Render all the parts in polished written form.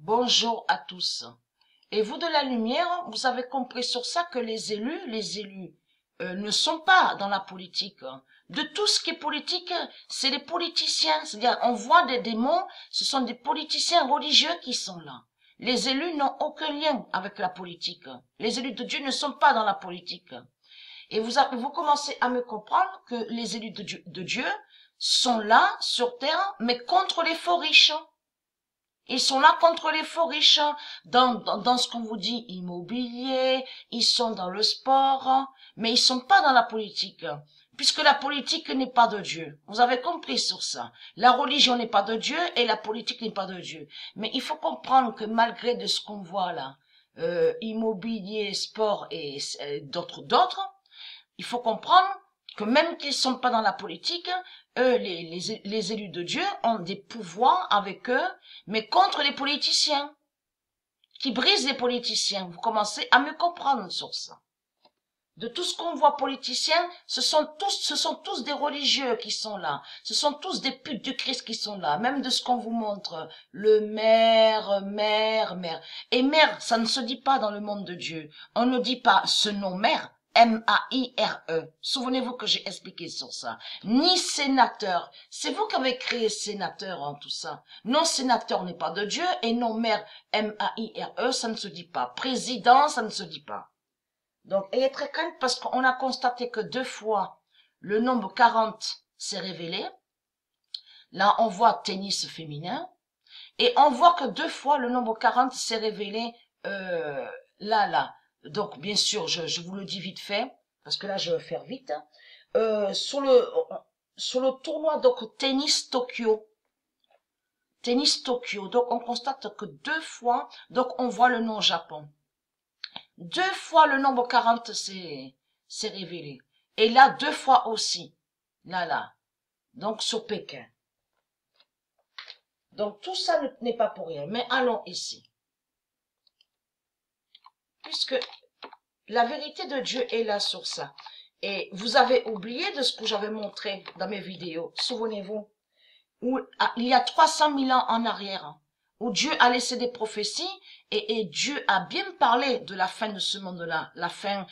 Bonjour à tous. Et vous de la lumière, vous avez compris sur ça que les élus ne sont pas dans la politique. De tout ce qui est politique, c'est les politiciens. C'est-à-dire, on voit des démons, ce sont des politiciens religieux qui sont là. Les élus n'ont aucun lien avec la politique. Les élus de Dieu ne sont pas dans la politique. Et vous commencez à me comprendre que les élus de Dieu sont là sur terre, mais contre les faux riches. Ils sont là contre les faux riches, dans ce qu'on vous dit immobilier, ils sont dans le sport, mais ils sont pas dans la politique, puisque la politique n'est pas de Dieu. Vous avez compris sur ça. La religion n'est pas de Dieu et la politique n'est pas de Dieu. Mais il faut comprendre que malgré de ce qu'on voit là, immobilier, sport et d'autres, il faut comprendre que même qu'ils sont pas dans la politique, eux, les élus de Dieu ont des pouvoirs avec eux, mais contre les politiciens, qui brisent les politiciens. Vous commencez à me comprendre sur ça. De tout ce qu'on voit politiciens, ce sont tous des religieux qui sont là. Ce sont tous des putes du Christ qui sont là. Même de ce qu'on vous montre. Le maire. Et maire, ça ne se dit pas dans le monde de Dieu. On ne dit pas ce nom maire. M-A-I-R-E. Souvenez-vous que j'ai expliqué sur ça. Ni sénateur. C'est vous qui avez créé sénateur en tout ça. Non, sénateur n'est pas de Dieu. Et non, maire, M-A-I-R-E, ça ne se dit pas. Président, ça ne se dit pas. Donc, ayez très crainte parce qu'on a constaté que 2 fois, le nombre 40 s'est révélé. Là, on voit tennis féminin. Et on voit que 2 fois, le nombre 40 s'est révélé là. Donc, bien sûr, je vous le dis vite fait, parce que là, je vais faire vite. Sur le tournoi, donc, Tennis Tokyo, donc, on constate que 2 fois, donc, on voit le nom Japon. 2 fois, le nombre 40 s'est révélé. Et là, 2 fois aussi. Là. Donc, sur Pékin. Donc, tout ça n'est pas pour rien. Mais allons ici. Puisque la vérité de Dieu est là sur ça. Et vous avez oublié de ce que j'avais montré dans mes vidéos. Souvenez-vous. Il y a 300 000 ans en arrière, où Dieu a laissé des prophéties et Dieu a bien parlé de la fin de ce monde-là. La fin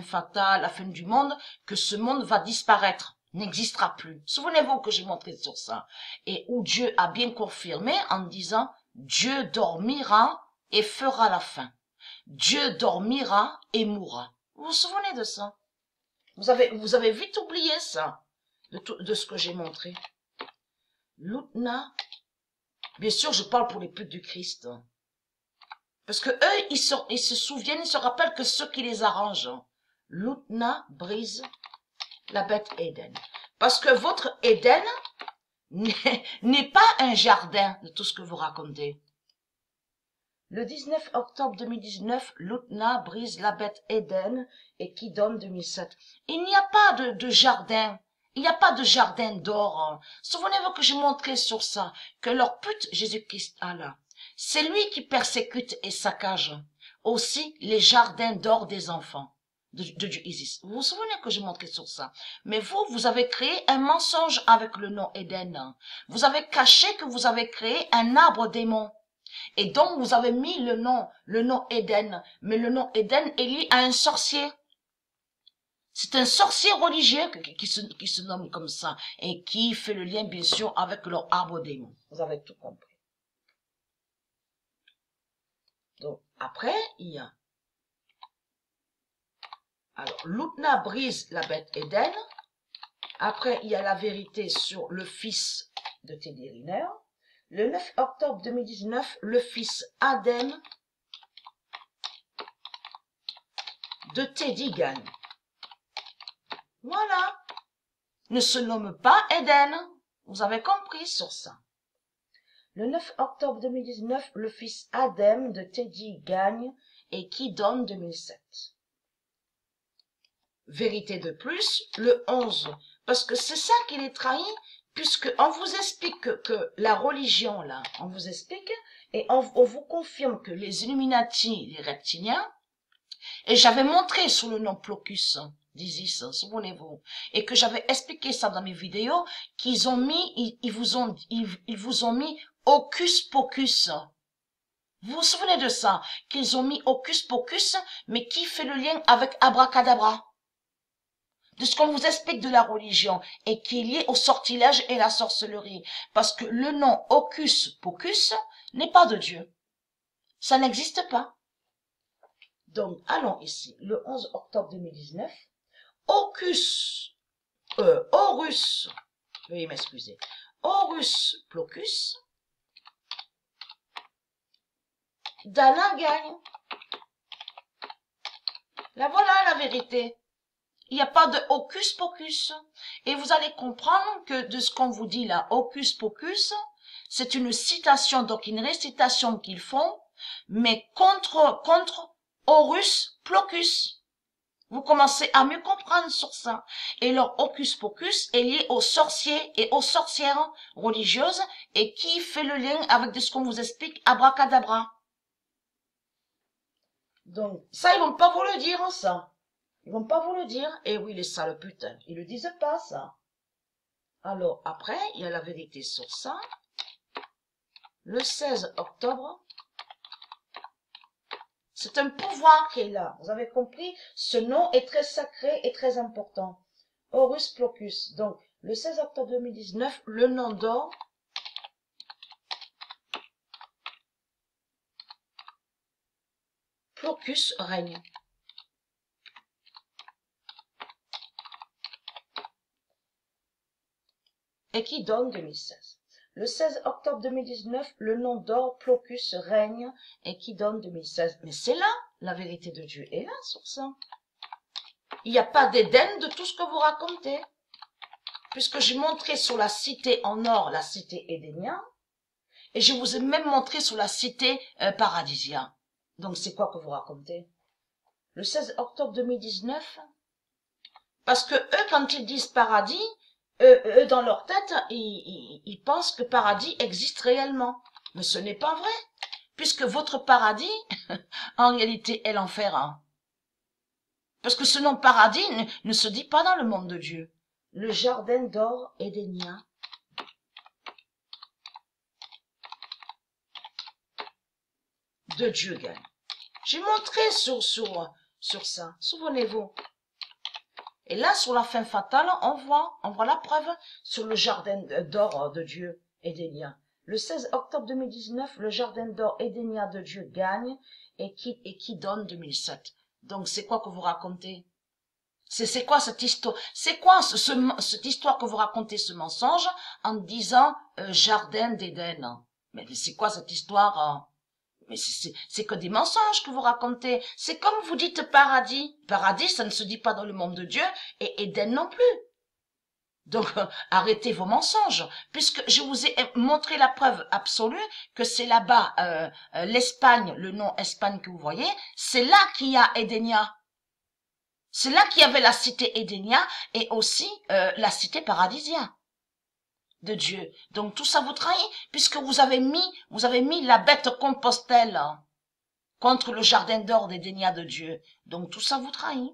fatale, la fin du monde, que ce monde va disparaître, n'existera plus. Souvenez-vous que j'ai montré sur ça. Et où Dieu a bien confirmé en disant, Dieu dormira et fera la fin. Dieu dormira et mourra. Vous vous souvenez de ça? Vous avez vite oublié ça, de ce que j'ai montré. Lutna, bien sûr, je parle pour les putes du Christ. Parce que eux, ils se souviennent, ils se rappellent que ce qui les arrange. Lutna brise la bête Éden. Parce que votre Éden n'est pas un jardin de tout ce que vous racontez. Le 19 octobre 2019, Lutna brise la bête Éden et Kidon 2007. Il n'y a pas de jardin. Il n'y a pas de jardin d'or. Souvenez-vous que j'ai montré sur ça, que leur pute Jésus-Christ a là. C'est lui qui persécute et saccage aussi les jardins d'or des enfants de Dieu Isis. Vous vous souvenez que j'ai montré sur ça? Mais vous avez créé un mensonge avec le nom Éden. Vous avez caché que vous avez créé un arbre démon. Et donc, vous avez mis le nom Éden. Mais le nom Éden est lié à un sorcier. C'est un sorcier religieux qui se nomme comme ça. Et qui fait le lien, bien sûr, avec leur arbre démon. Vous avez tout compris. Donc, après, il y a... Alors, Lutna brise la bête Éden. Après, il y a la vérité sur le fils de Teddy Riner. Le 9 octobre 2019, le fils Adem de Teddy gagne. Voilà. Ne se nomme pas Éden. Vous avez compris sur ça. Le 9 octobre 2019, le fils Adem de Teddy gagne et qui donne 2007. Vérité de plus, le 11. Parce que c'est ça qui les trahit. Puisque on vous explique que la religion, là, on vous explique, et on vous confirme que les Illuminati, les reptiliens, et j'avais montré sous le nom Plocus d'Isis, souvenez-vous, et que j'avais expliqué ça dans mes vidéos, qu'ils ont mis, ils vous ont mis Hocus Pocus. Vous vous souvenez de ça? Qu'ils ont mis Hocus Pocus, mais qui fait le lien avec Abracadabra? De ce qu'on vous explique de la religion et qui est lié au sortilège et la sorcellerie. Parce que le nom Hocus Pocus n'est pas de Dieu. Ça n'existe pas. Donc, allons ici, le 11 octobre 2019. Horus, veuillez m'excuser, Horus Pocus, Dana gagne. Là voilà la vérité. Il n'y a pas de Hocus Pocus. Et vous allez comprendre que de ce qu'on vous dit là, Hocus Pocus, c'est une citation, donc une récitation qu'ils font, mais contre Horus Pocus. Vous commencez à mieux comprendre sur ça. Et leur Hocus Pocus est lié aux sorciers et aux sorcières religieuses et qui fait le lien avec ce qu'on vous explique, Abracadabra. Donc, ça, ils vont pas vous le dire, hein, ça. Ils vont pas vous le dire. Et oui, les sales putains, ils le disent pas, ça. Alors, après, il y a la vérité sur ça. Le 16 octobre, c'est un pouvoir qui est là. Vous avez compris? Ce nom est très sacré et très important. Horus Pocus. Donc, le 16 octobre 2019, le nom d'or Pocus règne. Et qui donne 2016. Le 16 octobre 2019, le nom d'or Pocus règne et qui donne 2016. Mais c'est là, la vérité de Dieu est là sur ça. Il n'y a pas d'Éden de tout ce que vous racontez. Puisque j'ai montré sur la cité en or, la cité Édénia, et je vous ai même montré sur la cité Paradisia. Donc c'est quoi que vous racontez? Le 16 octobre 2019, parce que eux, quand ils disent paradis, eux, dans leur tête, ils pensent que paradis existe réellement. Mais ce n'est pas vrai, puisque votre paradis, en réalité, est l'enfer. Hein. Parce que ce nom paradis ne se dit pas dans le monde de Dieu. Le jardin d'or édénien. De Dieu gagne. J'ai montré sur ça, souvenez-vous. Et là, sur la fin fatale, on voit la preuve sur le jardin d'or de Dieu édénien. Le 16 octobre 2019, le jardin d'or édénien de Dieu gagne et qui donne 2007. Donc, c'est quoi que vous racontez? C'est quoi cette histoire? C'est quoi cette histoire que vous racontez, ce mensonge, en disant jardin d'Éden? Mais c'est quoi cette histoire? Mais c'est que des mensonges que vous racontez. C'est comme vous dites paradis. Paradis, ça ne se dit pas dans le monde de Dieu, et Éden non plus. Donc, arrêtez vos mensonges, puisque je vous ai montré la preuve absolue que c'est là-bas, l'Espagne, le nom Espagne que vous voyez, c'est là qu'il y a Édénia. C'est là qu'il y avait la cité Édénia et aussi la cité paradisia de Dieu. Donc tout ça vous trahit, puisque vous avez mis la bête Compostelle contre le jardin d'or d'Édénia de Dieu. Donc tout ça vous trahit.